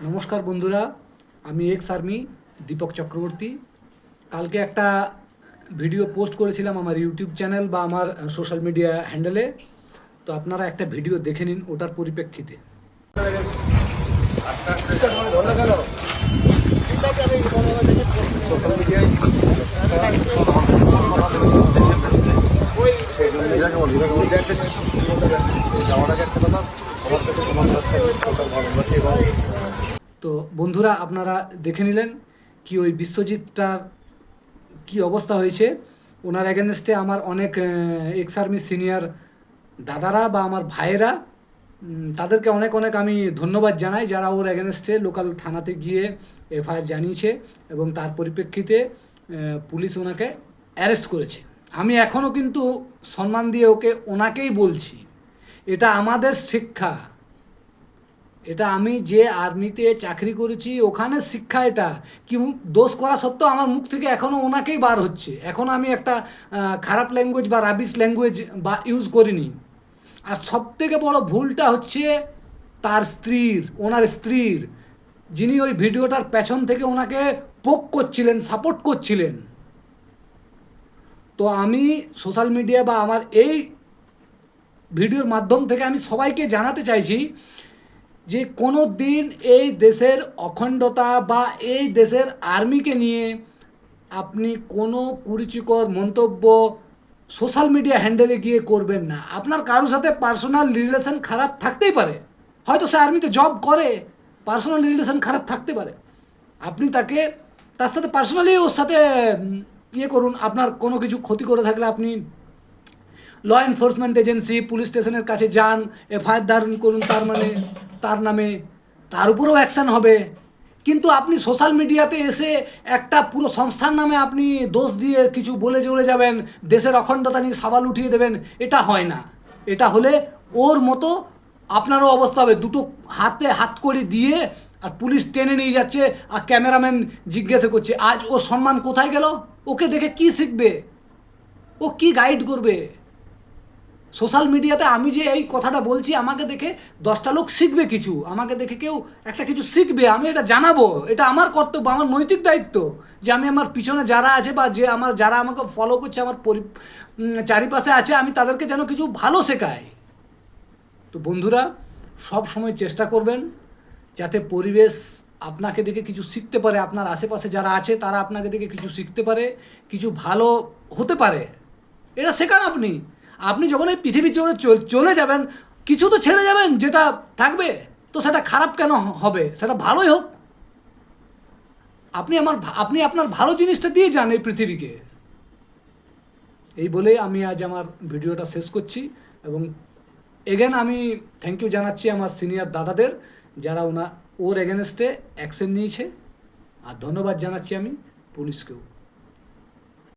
নমস্কার বন্ধুরা, আমি এক্স আর্মি দীপক চক্রবর্তী। কালকে একটা ভিডিও পোস্ট করেছিলাম আমার ইউটিউব চ্যানেল বা আমার সোশ্যাল মিডিয়া হ্যান্ডেলে। তো আপনারা একটা ভিডিও দেখে নিন ওটার পরিপ্রেক্ষিতে। তো বন্ধুরা, আপনারা দেখে নিলেন কি ওই বিশ্বজিৎটার কি অবস্থা হয়েছে। ওনার এগেনস্টে আমার অনেক এক্স আর্মি সিনিয়র দাদারা বা আমার ভাইয়েরা, তাদেরকে অনেক অনেক আমি ধন্যবাদ জানাই, যারা ওর এগেনস্টে লোকাল থানাতে গিয়ে এফআইআর জানিয়েছে এবং তার পরিপ্রেক্ষিতে পুলিশ ওনাকে অ্যারেস্ট করেছে। আমি এখনও কিন্তু সম্মান দিয়ে ওনাকেই বলছি, এটা আমাদের শিক্ষা, এটা আমি যে আর্মিতে চাকরি করেছি ওখানে শিক্ষা। এটা কি দোষ করা সত্ত্বেও আমার মুখ থেকে এখনও ওনাকেই বার হচ্ছে। এখনও আমি একটা খারাপ ল্যাঙ্গুয়েজ বা রাবিশ ল্যাঙ্গুয়েজ বা ইউজ করিনি। আর সবথেকে বড় ভুলটা হচ্ছে ওনার স্ত্রীর, যিনি ওই ভিডিওটার পেছন থেকে ওনাকে পোক করছিলেন, সাপোর্ট করছিলেন। তো আমি সোশ্যাল মিডিয়া বা আমার এই ভিডিওর মাধ্যম থেকে আমি সবাইকে জানাতে চাইছি যে কোনো দিন এই দেশের অখণ্ডতা বা এই দেশের আর্মিকে নিয়ে আপনি কোনো কুরুচিকর মন্তব্য সোশ্যাল মিডিয়া হ্যান্ডেলে গিয়ে করবেন না। আপনার কারোর সাথে পার্সোনাল রিলেশন খারাপ থাকতেই পারে, হয়তো সে আর্মিতে জব করে, পার্সোনাল রিলেশন খারাপ থাকতে পারে। আপনি তার সাথে পার্সোনালি ওর সাথে ইয়ে করুন। আপনার কোনো কিছু ক্ষতি করে থাকলে আপনি ল এনফোর্সমেন্ট এজেন্সি, পুলিশ স্টেশনের কাছে যান, এফআইআর দায়ের করুন তার নামে, তার উপরেও অ্যাকশান হবে। কিন্তু আপনি সোশ্যাল মিডিয়াতে এসে একটা পুরো সংস্থার নামে আপনি দোষ দিয়ে কিছু বলে চলে যাবেন, দেশের অখণ্ডতা নিয়ে সাবাল উঠিয়ে দেবেন, এটা হয় না। এটা হলে ওর মতো আপনারও অবস্থা হবে, দুটো হাতে হাতকড়ি দিয়ে আর পুলিশ টেনে নিয়ে যাচ্ছে আর ক্যামেরাম্যান জিজ্ঞাসা করছে। আজ ওর সম্মান কোথায় গেল? ওকে দেখে কি শিখবে? ও কি গাইড করবে? সোশ্যাল মিডিয়াতে আমি যে এই কথাটা বলছি, আমাকে দেখে 10টা লোক শিখবে কিছু, আমাকে দেখে কেউ একটা কিছু শিখবে, আমি এটা জানাবো। এটা আমার কর্তব্য, আমার নৈতিক দায়িত্ব যে আমি আমার পিছনে যারা আছে বা যারা আমাকে ফলো করছে, আমার চারিপাশে আছে, আমি তাদেরকে যেন কিছু ভালো শেখাই। তো বন্ধুরা, সব সময় চেষ্টা করবেন যাতে পরিবেশ আপনাকে দেখে কিছু শিখতে পারে, আপনার আশেপাশে যারা আছে তারা আপনাকে দেখে কিছু শিখতে পারে, কিছু ভালো হতে পারে। এটা শেখান আপনি যখন এই পৃথিবী চলে যাবেন, কিছু তো ছেড়ে যাবেন, যেটা থাকবে তো সেটা খারাপ কেন হবে? সেটা ভালোই হোক। আপনি আপনার ভালো জিনিসটা দিয়ে যান এই পৃথিবীকে। এই বলেই আমি আজ আমার ভিডিওটা শেষ করছি এবং এগেন আমি থ্যাংক ইউ জানাচ্ছি আমার সিনিয়র দাদাদের, যারা ওর এগেনস্টে অ্যাকশন নিয়েছে। আর ধন্যবাদ জানাচ্ছি আমি পুলিশকেও।